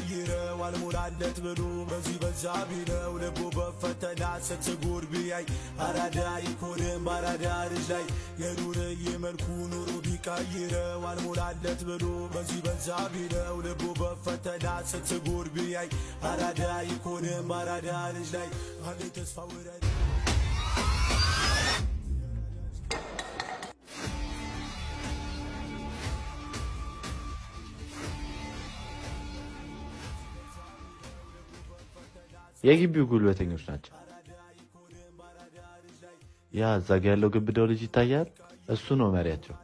ቢቀይረው አልሞላለት ብሎ በዚህ በዛ ቢለው ልቡ በፈተና ስትጎር ቢያይ አራዳ ይኮንም አራዳ ልጅ ላይ የዱርዬ መልኩ ኑሮ ቢቀይረው አልሞላለት ብሎ በዚህ በዛ ቢለው ልቡ በፈተና ስትጎር ቢያይ አራዳ ይኮንም አራዳ ልጅ ላይ አንዴ ተስፋ ወረደ የግቢው ጉልበተኞች ናቸው። ያ እዛ ጋ ያለው ግብዳው ልጅ ይታያል። እሱ ነው መሪያቸው።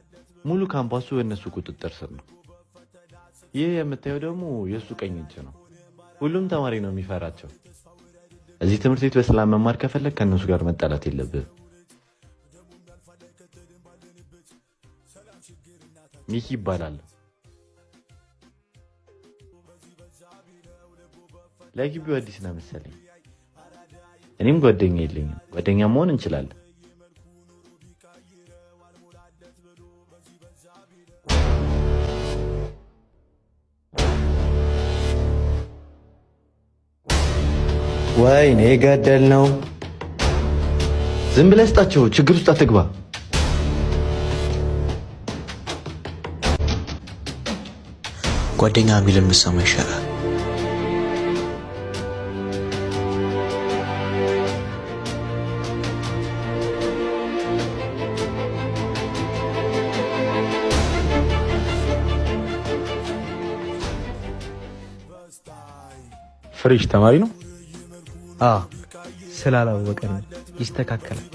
ሙሉ ካምፓሱ በእነሱ ቁጥጥር ስር ነው። ይህ የምታየው ደግሞ የእሱ ቀኝ እጅ ነው። ሁሉም ተማሪ ነው የሚፈራቸው። እዚህ ትምህርት ቤት በሰላም መማር ከፈለግ ከእነሱ ጋር መጣላት የለብህም። ሚኪ ይባላል። ለግቢው አዲስ ነው መሰለኝ። እኔም ጓደኛ የለኝም። ጓደኛ መሆን እንችላለን። ወይኔ ገደል ነው። ዝም ብለህ ስጣቸው። ችግር ውስጥ አትግባ። ጓደኛ ቢልም ብትሰማ ይሻላል። ፍሬሽ ተማሪ ነው። ስላላወቀ ነው። ይስተካከላል።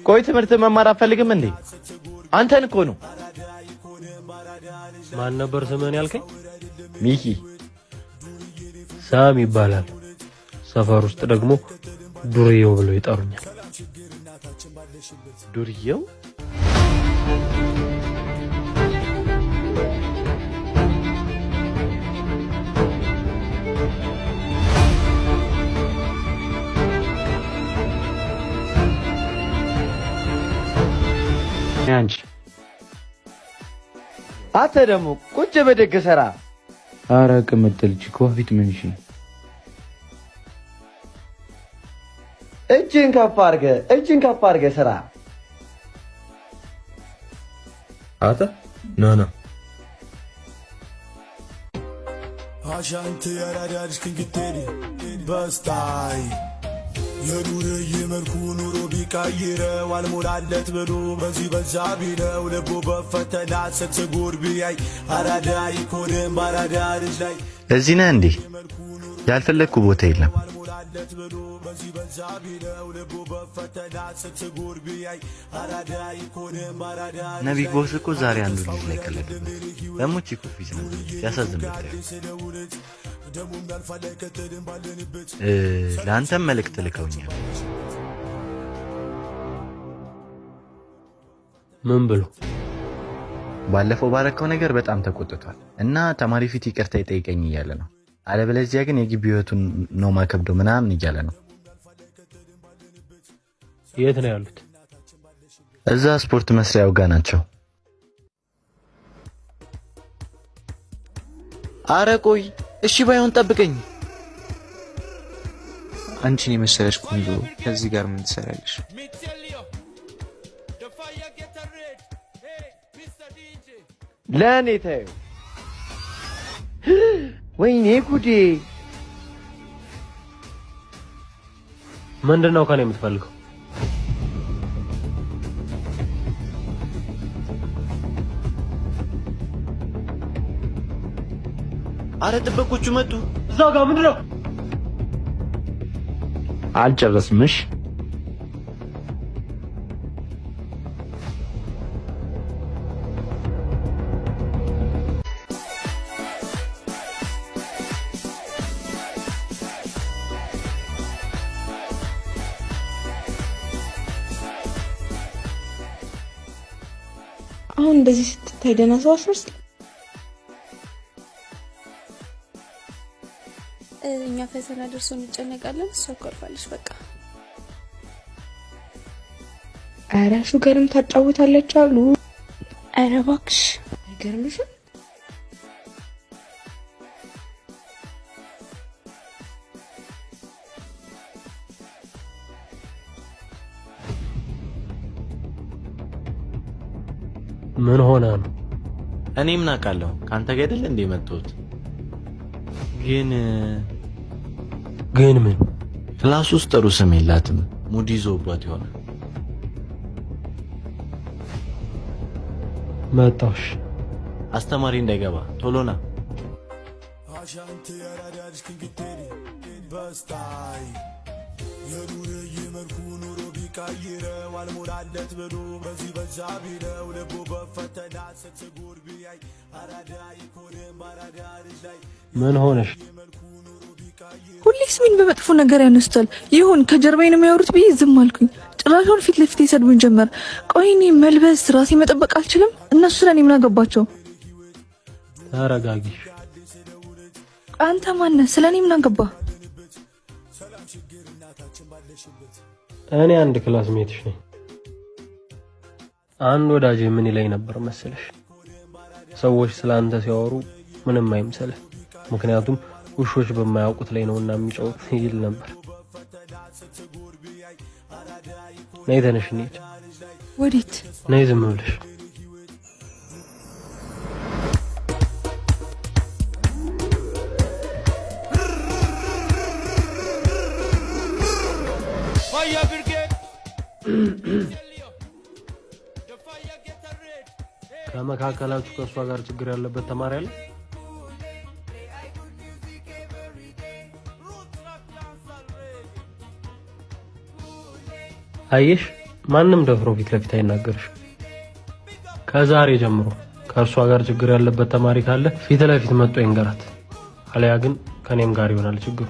ቆይ ትምህርት መማር አፈልግም እንዴ? አንተን እኮ ነው። ማን ነበር ስምህን ያልከኝ? ሚኪ። ሳም ይባላል። ሰፈር ውስጥ ደግሞ ዱርዬው ብለው ይጠሩኛል። ዱርዬው? አንተ ደግሞ ቁጭ በደግ ሰራ። አረ ቅምጥል ቺኮፊት ምንሽ እጅን ከፍ አድርገህ ስራ። አታ ናና አሻንት ያራዳልሽ ክንግቴሪ በስታይ የዱርዬ መልኩ ኑሮ ቢቀይረው አልሞላለት ብሎ በዚህ በዛ ቢለው ልቡ በፈተና ስትጎር ቢያይ አራዳ ይኮንም አራዳ ልጅ ላይ እዚህ ነህ እንዴ? ያልፈለግኩ ቦታ የለም። ነቢይ ቦስ እኮ ዛሬ አንዱ ልጅ ላይ ቀለደበት። ደግሞ ቺኮፊት ነው። ያሳዝናል። ለአንተም መልእክት ልከውኛል። ምን ብሎ? ባለፈው ባረከው ነገር በጣም ተቆጥቷል እና ተማሪ ፊት ይቅርታ ይጠይቀኝ እያለ ነው። አለበለዚያ ግን የግቢ ህይወቱን ነው ማከብደው ምናምን እያለ ነው። የት ነው ያሉት? እዛ ስፖርት መስሪያው ጋር ናቸው። አረ ቆይ እሺ ባይሆን ጠብቀኝ። አንቺን የመሰለሽ ቆንጆ ከዚህ ጋር ምን ትሰራለሽ? ለኔ ተይው። ወይኔ ጉዴ! ምንድነው ከኔ የምትፈልገው? አረ ጥበቆቹ መጡ። እዛ ጋር ምንድነው? አልጨረስምሽ? አሁን እንደዚህ ስትታይ ደህና ሰው አስመስል። እኛ ፈተና ደርሶ እንጨነቃለን፣ እሷ ኮርፋለች። በቃ ኧረ ሹገርም ታጫውታለች አሉ። ኧረ እባክሽ አይገርምሽም? ምን ሆና ነው? እኔ ምን አውቃለሁ? ካንተ ገደል እንደ መጣሁት። ግን ምን ክላስ ውስጥ ጥሩ ስም የላትም። ሙድ ይዞባት ይሆናል። መጣሽ። አስተማሪ እንዳይገባ ቶሎ ና። አሻንት ያራዳጅ ክንግቴሪ በስታይ የኑር ይመልኩ ኑሮ ቢቀይረው አልሞላለት ብሎ በዚህ በዛ ቢለው ልቡ በፈተና ስትጉር ቢያይ አራዳ ይኮንም አራዳ ልጅ ላይ ምን ሆነሽ? ሁሌ ስሜን በመጥፎ ነገር ያነሱታል። ይሁን ከጀርባዬ ነው የሚያወሩት ብዬ ዝም አልኩኝ። ጭራሹን ፊት ለፊት ይሰድቡኝ ጀመር። ቆይ እኔ መልበስ ራሴ መጠበቅ አልችልም? እነሱ ስለኔ ምን አገባቸው? ተረጋጊ። አንተ ማነህ? ስለኔ ምን አገባ? እኔ አንድ ክላስ ሜትሽ ነኝ። አንድ ወዳጄ ምን ይለኝ ነበር መሰለሽ? ሰዎች ስላንተ ሲያወሩ ምንም አይምሰልህ፣ ምክንያቱም ውሾች በማያውቁት ላይ ነውና የሚጫወት ይል ነበር። ነይ ተነሽ እንሂድ። ወዴት? ነይ ዝም ብለሽ። ከመካከላችሁ ከእሷ ጋር ችግር ያለበት ተማሪ አለ? አየሽ፣ ማንም ደፍሮ ፊት ለፊት አይናገርሽ። ከዛሬ ጀምሮ ከእርሷ ጋር ችግር ያለበት ተማሪ ካለ ፊት ለፊት መጥቶ ይንገራት፣ አለያ ግን ከኔም ጋር ይሆናል ችግሩ።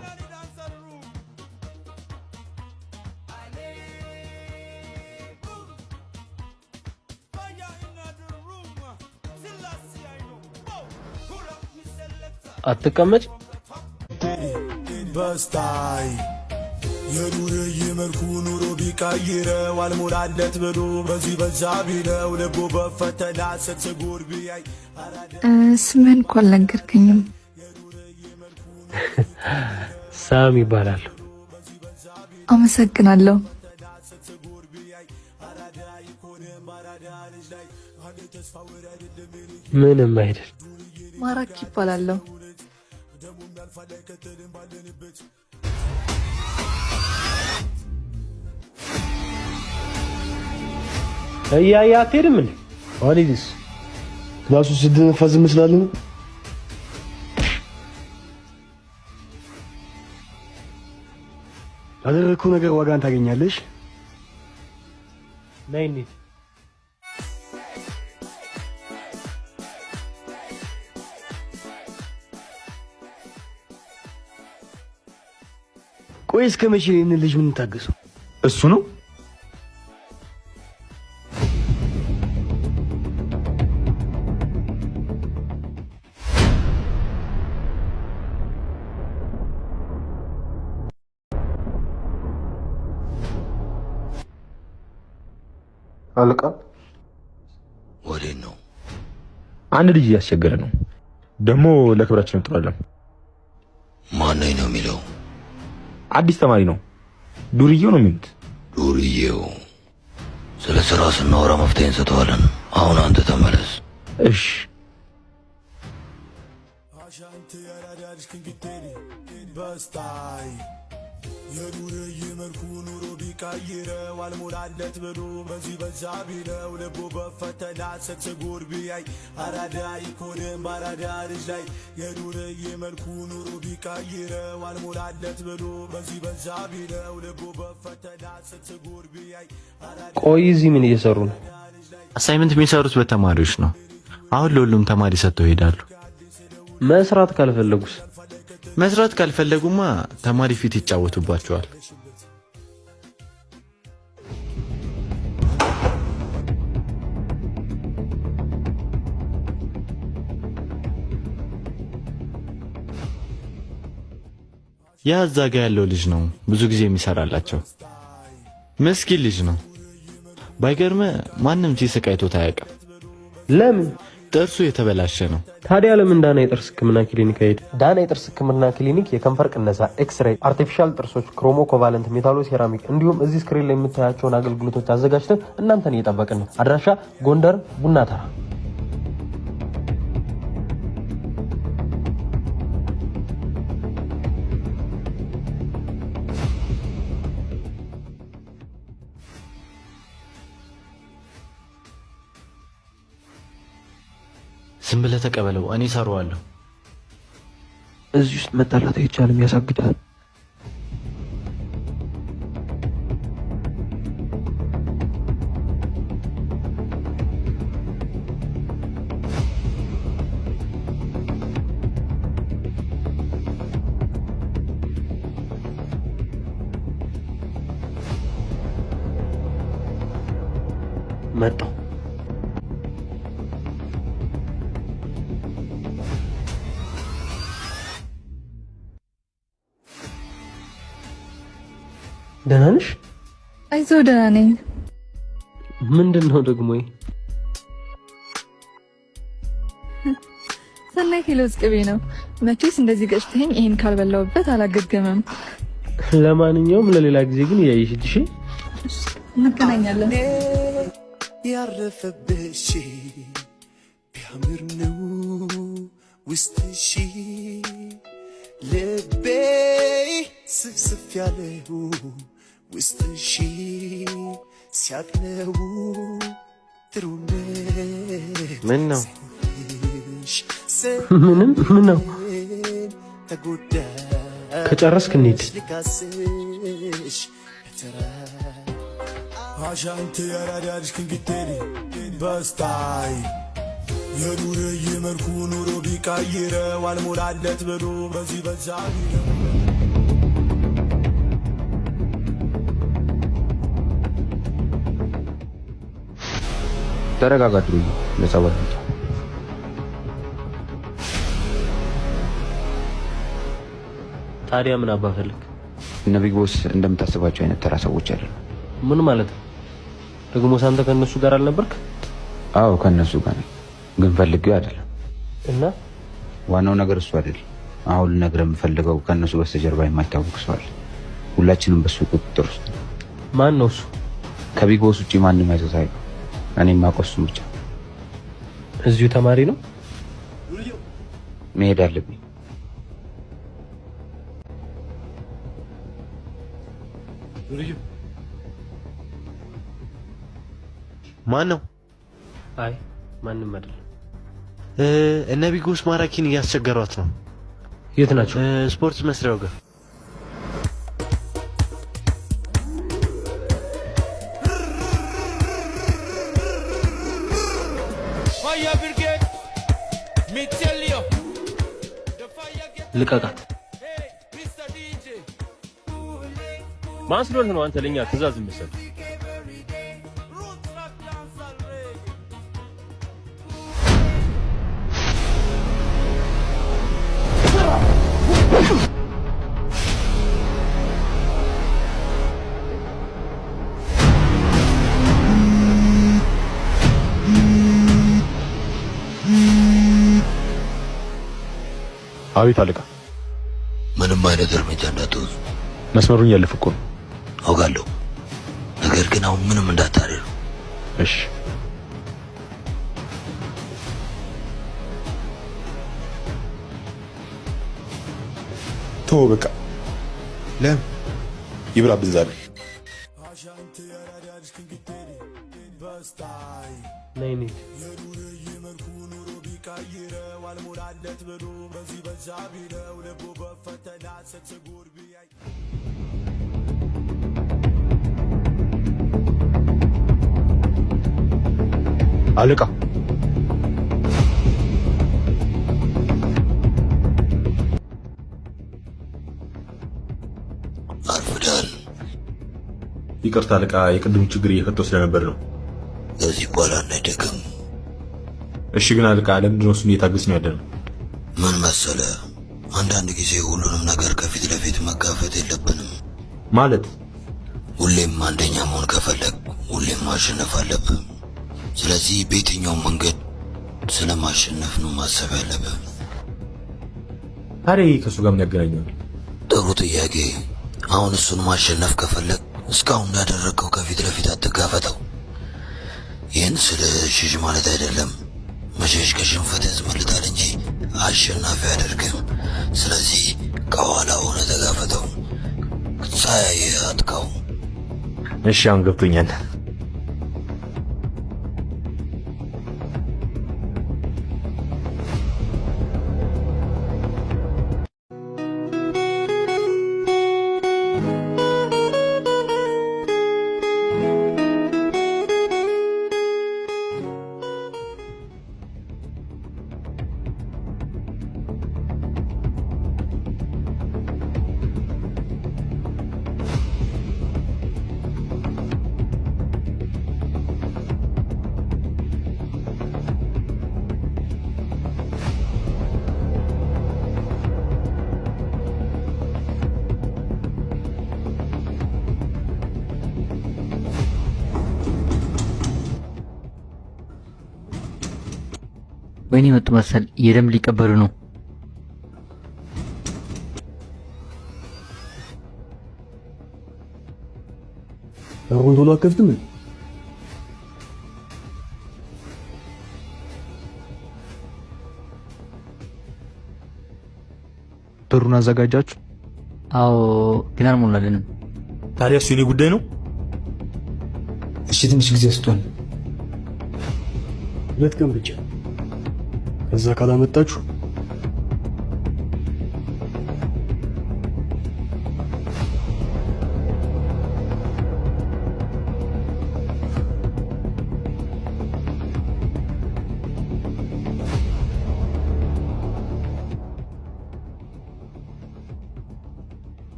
አትቀመጭ። በስታይ የኑር ይመልኩ ኑሮ ቢቀይረው አልሞላለት ብሎ በዚህ በዛ ቢለው ልቡ በፈተና ስትጉር ቢያይ ስምህን እኮ አልነገርከኝም። ሳም ይባላል። አመሰግናለሁ። ምንም አይደል። ማራኪ ይባላለሁ። እያያ አትሄድም እንዴ? ዋሊዲስ ክላሱ ስትነፋዝ መስላለህ ነው። ያደረግከው ነገር ዋጋን ታገኛለሽ። ነይ እንሂድ። ቆይ እስከ መቼ ይህንን ልጅ ምን ታገሰው? እሱ ነው አለቃ። ወዴት ነው? አንድ ልጅ እያስቸገረ ነው። ደግሞ ለክብራችን ጥሩ አይደለም። ማነኝ ነው የሚለው? አዲስ ተማሪ ነው። ዱርዬው ነው የሚሉት። ዱርዬው? ስለ ስራ ስናወራ መፍትሄ እንሰጠዋለን። አሁን አንተ ተመለስ። እሺ። የኑር ይመልኩ ኑሮ ቢቀይረው አልሞላለት ብሎ በዚህ በዛ ቢለው ልቡ በፈተና ስትጉር ቢያይ አራዳ ይኮንም አራዳ ልጅ ላይ የኑር ይመልኩ ኑሮ ቢቀይረው አልሞላለት ብሎ በዚህ በዛ ቢለው ልቡ በፈተና ስትጉር ቢያይ። ቆይ እዚህ ምን እየሰሩ ነው? አሳይመንት የሚሰሩት በተማሪዎች ነው። አሁን ለሁሉም ተማሪ ሰጥተው ይሄዳሉ። መስራት ካልፈለጉስ? መስራት ካልፈለጉማ ተማሪ ፊት ይጫወቱባቸዋል። ያ እዛ ጋ ያለው ልጅ ነው ብዙ ጊዜ የሚሰራላቸው። ምስኪን ልጅ ነው። ባይገርም ማንም ሲስቅ አይቶት አያውቅም። ለምን? ጥርሱ የተበላሸ ነው። ታዲያ ለምን ዳና የጥርስ ህክምና ክሊኒክ ሄድ? ዳና የጥርስ ህክምና ክሊኒክ የከንፈር ቅነሳ፣ ኤክስሬይ፣ አርቲፊሻል ጥርሶች፣ ክሮሞ ኮቫለንት፣ ሜታሎ ሴራሚክ እንዲሁም እዚህ ስክሪን ላይ የምታያቸውን አገልግሎቶች አዘጋጅተን እናንተን እየጠበቅን ነው። አድራሻ ጎንደር ቡና ተራ። ዝም ብለህ ተቀበለው፣ እኔ እሰራዋለሁ። እዚህ ውስጥ መጣላት አይቻልም፣ ያሳግዳል። መጣሁ። ደህና ነሽ? አይዞህ ደህና ነኝ። ምንድን ነው ደግሞ? ሰናይ ኪሎስ ቅቤ ነው። መቼስ እንደዚህ ገጭተኸኝ ይሄን ካልበላውበት አላገገመም። ለማንኛውም ለሌላ ጊዜ ግን እያየሽ እሺ? እንገናኛለን። ያረፈብሽ ቢያምር ነው ውስጥሽ ልቤ ስፍስፍ ያለው ውስጥሽ ሲያቅለው ጥሩነሽ ምን ነው? ምንም ምን ነው? ተጎዳ ከጨረስክ እንሂድ። ልካስሽ በተራ አሻንት ያራዳሽ ክንግቴሪ በስታይ የኑር የመልኩ ኑሮ ቢቀይረው አልሞላለት ብሎ በዚህ በዛ ተረጋጋ ድሩ ለጸባይ ታዲያ ምን አባፈልክ? እነ ቢግ ቦስ እንደምታስባቸው አይነት ተራ ሰዎች አይደሉም። ምን ማለት ነው? ደግሞ ሳንተ ከነሱ ጋር አልነበርክ? አዎ ከነሱ ጋር ነኝ፣ ግን ፈልጌው አይደለም። እና ዋናው ነገር እሱ አይደለም። አሁን ልነግርህ የምፈልገው ከነሱ በስተጀርባ የማይታወቅ ሰው አለ። ሁላችንም በሱ ቁጥጥር ውስጥ። ማን ነው እሱ? ከቢግ ቦስ ውጪ ማንም አይተሳይ። እኔም የማውቀው እሱን ብቻ። እዚሁ ተማሪ ነው? መሄድ አለብኝ። ማን ነው? አይ ማንም አይደለም። እነ ቢግ ቦስ ማራኪን እያስቸገሯት ነው። የት ናቸው? ስፖርት መስሪያው ጋር። ልቀቃት። ማን ስለሆንክ ነው አንተ ለኛ ትእዛዝ የምትሰጥ? አቤት አለቃ። ምንም አይነት እርምጃ እንዳትወስዱ። መስመሩን እያለፍኩ እኮ ነው። አውቃለሁ፣ ነገር ግን አሁን ምንም እንዳታደርጉ። እሺ። ተው በቃ። ለምን ይብራብን ዛሬ? ነይ ነይ። አለቃ አርፍዳል። ይቅርታ አለቃ፣ የቅድሙ ችግር እየፈጠው ስለነበር ነው። ከዚህ በኋላ እንዳይደገም። እሺ። ግን አለቃ ለምንድን ነው እሱን እየታገስን ያለነው? ምን መሰለ፣ አንዳንድ ጊዜ ሁሉንም ነገር ከፊት ለፊት መጋፈጥ የለብንም። ማለት ሁሌም አንደኛ መሆን ከፈለግ ሁሌም ማሸነፍ አለብህ። ስለዚህ በየትኛው መንገድ ስለማሸነፍ ነው ማሰብ ያለብህ። ታዲያ ከሱ ጋር ምን ያገናኛል? ጥሩ ጥያቄ። አሁን እሱን ማሸነፍ ከፈለግ እስካሁን እንዳደረግከው ከፊት ለፊት አትጋፈጠው። ይህን ስለ ሽሽ ማለት አይደለም። መሸሽ ከሽንፈት ያስመልጣል እንጂ አሸናፊ አያደርግም። ስለዚህ ከኋላ ሆነ ተጋፈጠው፣ ሳያይህ አጥቃው። እሺ አሁን ገብቶኛል። ወይኔ መጡ መሰል የደም ሊቀበሉ ነው። በሩን ቶሎ አከፍትም። በሩን አዘጋጃችሁ? አዎ ግን አልሞላለንም። ታዲያ እሱ የኔ ጉዳይ ነው። እሺ ትንሽ ጊዜ ስጡን። 2 ቀን ብቻ። ከዛ ካላመጣችሁ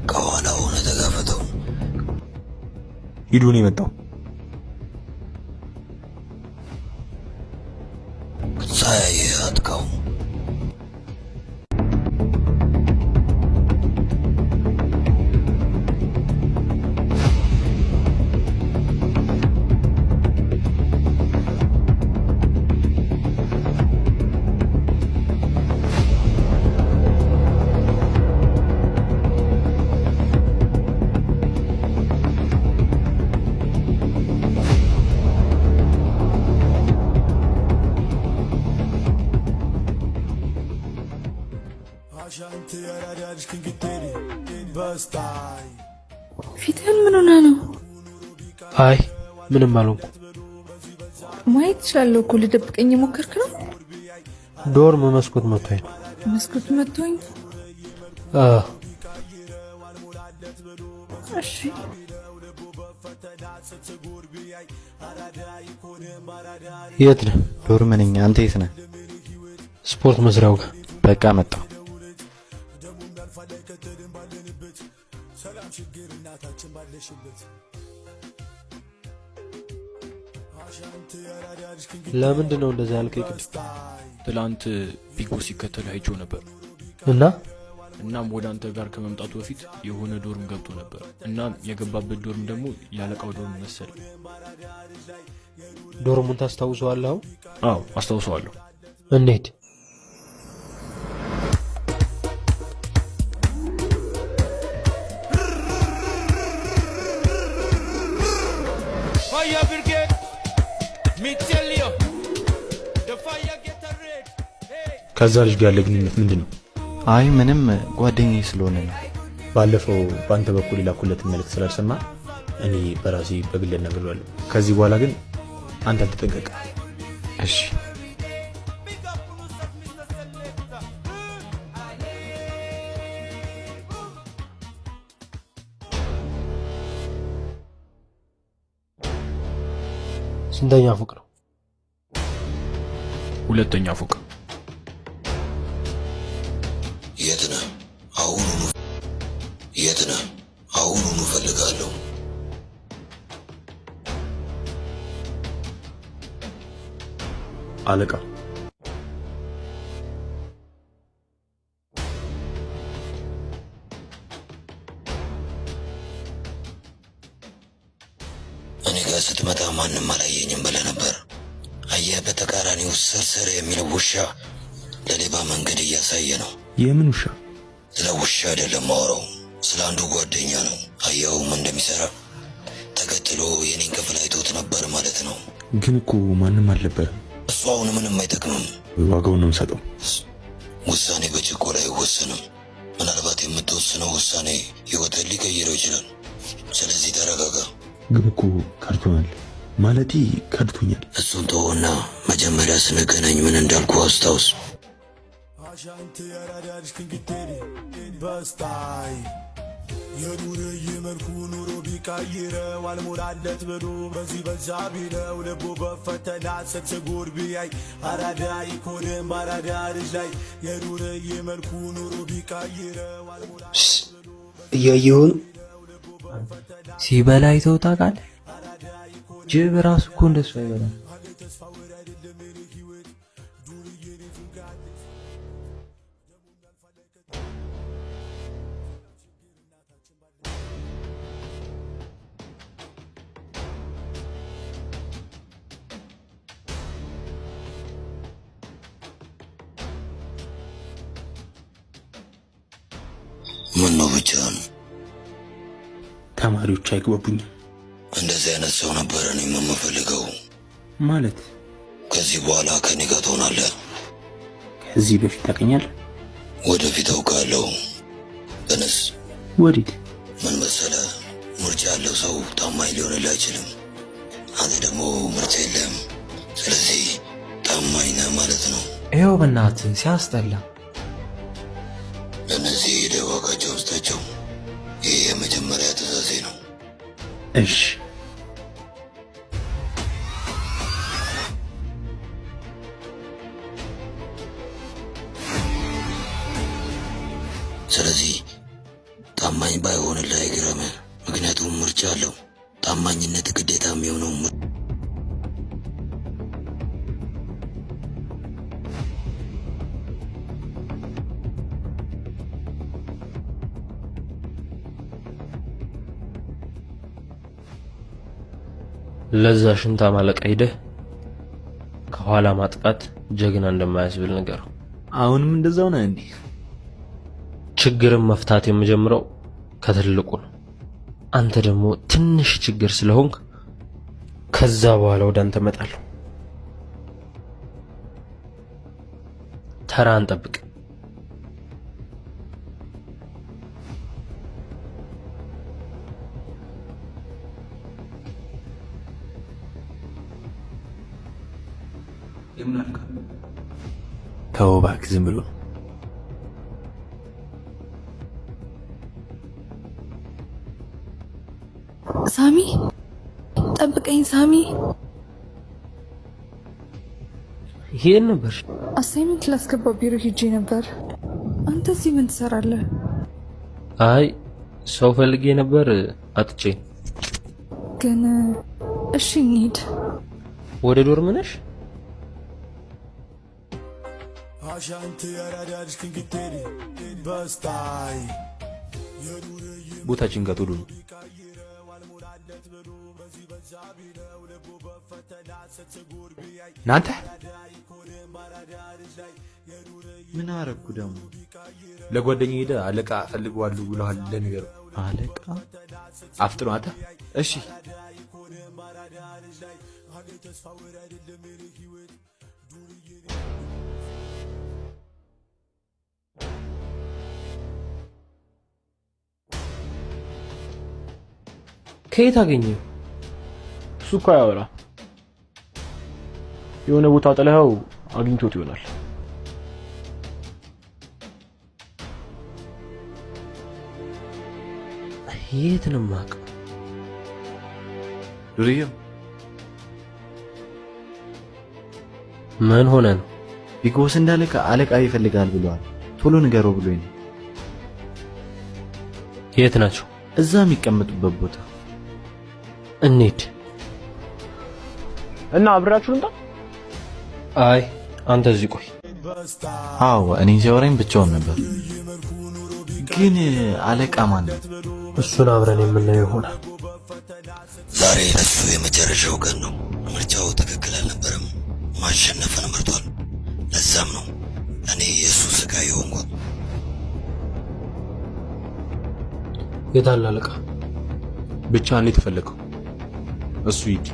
ከኋላ ሆነ ተጋፈጠው። ሂዱ ነው የመጣው። ሳያይህ አጥቃው። ፊትህን ምን ሆነ ነው? አይ ምንም አልሆንኩም። ማየት እችላለሁ እኮ ልደብቀኝ የሞከርክ ነው? ዶርም መስኮት መቶኝ ነው። መስኮት መቶኝ? እሺ የት ነህ? ዶርም ነኝ። አንተ የት ነህ? ስፖርት መስሪያው ጋር። በቃ መጣሁ። ለምንድን ነው እንደዛ ያልከኝ? ቅድም ትላንት ቢጎ ሲከተል አይቼው ነበር እናም ወደ አንተ ጋር ከመምጣቱ በፊት የሆነ ዶርም ገብቶ ነበር። እናም የገባበት ዶርም ደግሞ ያለቃው ዶርም መሰለ። ዶርሙን ታስታውሰዋለህ? አዎ አስታውሰዋለሁ። እንዴት? ከዛ ልጅ ጋር ያለ ግንኙነት ምንድን ነው? አይ ምንም፣ ጓደኛዬ ስለሆነ ነው። ባለፈው በአንተ በኩል የላኩለትን መልእክት ስላልሰማ እኔ በራሴ በግል እነግረዋለሁ። ከዚህ በኋላ ግን አንተ ተጠንቀቅ እሺ? ስንተኛ ፎቅ ነው? 2ኛ ፎቅ። የት ነህ? አሁኑኑ የት ነህ? አሁኑኑ እፈልጋለሁ። አለቃ እኔ ጋር ስትመጣ ማንም አላየኝም ብለህ ነበር። አየህ፣ በተቃራኒው ሰርሰር የሚለው ውሻ ለሌባ መንገድ እያሳየ ነው። የምን ውሻ? ስለ ውሻ አይደለም ማወራው፣ ስለ አንዱ ጓደኛ ነው። አየኸውም እንደሚሰራ ተከትሎ የኔን ክፍል አይቶት ነበር ማለት ነው። ግን እኮ ማንም አልነበረም። እሱ አሁን ምንም አይጠቅምም። ዋጋውን ነው የምሰጠው። ውሳኔ በችኮላ አይወሰንም። ምናልባት የምትወስነው ውሳኔ ህይወትን ሊቀይረው ይችላል። ስለዚህ ተረጋጋ። ግን እኮ ከድቶናል፣ ማለቴ ከድቶኛል። እሱን ተወና መጀመሪያ ስንገናኝ ምን እንዳልኩ አስታውስ። አሻንት ያራዳልሽ ክንግቴሪ በስታይ የኑር ይመልኩ ኑሮ ቢቀይረው አልሞላለት ብሎ በዚህ በዛ ቢለው ልቡ በፈተና ሰትጎር ቢያይ አራዳ ይኮንም አራዳ ልጅ ላይ የኑር ይመልኩ ኑሮ ቢቀይረው እያየሁን ሲበላ አይተው ታውቃለህ? ጅብ ራሱ እኮ እንደሱ አይበላም። ምን ነው ብቻህን? ተማሪዎች አይግባቡኝም። እንደዚህ አይነት ሰው ነበረ እኔ የምፈልገው። ማለት ከዚህ በኋላ ከኔ ጋር ትሆናለህ። ከዚህ በፊት ታውቀኛለህ? ወደፊት አውቃለሁ። ግንስ ወዴት? ምን መሰለህ፣ ምርጫ ያለው ሰው ታማኝ ሊሆንልህ አይችልም። አንተ ደግሞ ምርጫ የለህም። ስለዚህ ታማኝ ነህ ማለት ነው። ይኸው በእናትህ ሲያስጠላ። ለእነዚህ ሄደህ ዋጋቸውን ስጣቸው። ይህ የመጀመሪያ ትእዛዜ ነው። እሺ። ስለዚህ ታማኝ ባይሆንልህ አይገርምህ፣ ምክንያቱም ምርጫ አለው። ታማኝነት ግዴታ የሚሆነው ለዛ ሽንታ ማለቃ ሄደህ ከኋላ ማጥቃት ጀግና እንደማያስብል ነገር። አሁንም እንደዛው ነው እንዴ? ችግርን መፍታት የምጀምረው ከትልቁ ነው። አንተ ደግሞ ትንሽ ችግር ስለሆንክ ከዛ በኋላ ወደ አንተ እመጣለሁ። ተራን ጠብቅ። ተው እባክህ፣ ዝም ብሎ ሳሚ ጠብቀኝ። ሳሚ ይሄን ነበር አሳይመንት ላስገባ ቢሮ ሄጄ ነበር። አንተ እዚህ ምን ትሰራለህ? አይ ሰው ፈልጌ ነበር አጥቼ። ግን እሺ እንሂድ። ወደ ዶርም ነሽ? አሻንት ያራዳልሽ ክንግቴሪ በስታይ ቦታችን ጋር ቶሎ ነው። ናንተ ምን አረኩ ደግሞ? ለጓደኛዬ ሄደህ አለቃ ፈልገዋለሁ ብለዋል። ለነገሩ አለቃ አፍጥኖ አንተ። እሺ ከየት አገኘው? እሱ እኮ ያወራ የሆነ ቦታ ጥለኸው አግኝቶት ይሆናል። የት ነው የማውቀው? ዱርዬው ምን ሆነ ነው? ቢጎስ እንዳለቃ አለቃ ይፈልጋል ብለዋል። ቶሎ ንገረው ብሎኝ ነው። የት ናቸው? እዛ የሚቀመጡበት ቦታ። እንሂድ እና አብራችሁ ልምጣ? አይ አንተ እዚህ ቆይ። አዎ እኔን ሲያወራኝ ብቻውን ነበር። ግን አለቃ ማን ነው? እሱን አብረን የምናየው ይሆናል። ዛሬ ለሱ የመጨረሻው ቀን ነው። ምርጫው ትክክል አልነበረም። ማሸነፍን መርጧል። ለዛም ነው እኔ የእሱ ስጋ የሆንኩት። የታለ አለቃ? ብቻ እኔ ተፈለከው እሱ ሂድ።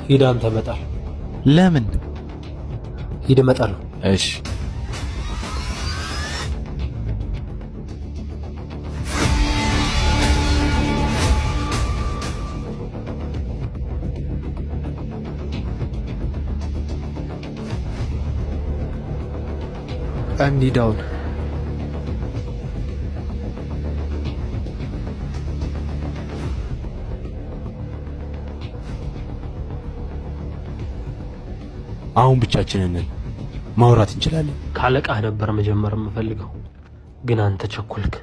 ሂድ አንተ መጣል። ለምን? ሂድ እመጣለሁ። እሺ አንዲ ዳውን አሁን ብቻችንን ማውራት እንችላለን። ካለቃህ ነበር መጀመር የምፈልገው ግን አንተ ቸኮልክ።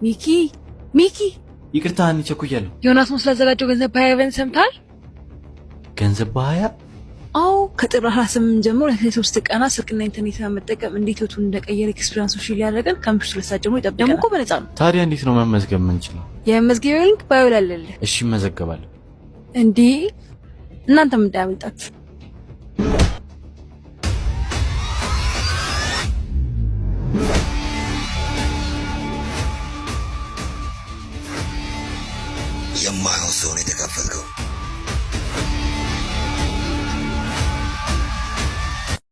ሚኪ ይቅርታ እኔ ቸኩያለሁ። ዮናስ ነው ስላዘጋጀው ገንዘብ በ20 ሰምታል? ገንዘብ በ20? አዎ ከጥር 28 ጀምሮ ለ3 ቀናት ስልክና ኢንተርኔት መጠቀም እንዴት ህይወቱን እንደቀየረ ኤክስፒሪያንስ ሺ ሊያደርገን ከምሽቱ 2 ሰዓት ጀምሮ ይጠብቃል። ደግሞ እኮ በነፃ ነው። ታዲያ እንዴት ነው መመዝገብ የምንችለው? የመመዝገቢያ ሊንክ ባዮ ላይ አለ። እሺ እመዘገባለሁ። እንዴ እናንተም እንዳያመልጣችሁ።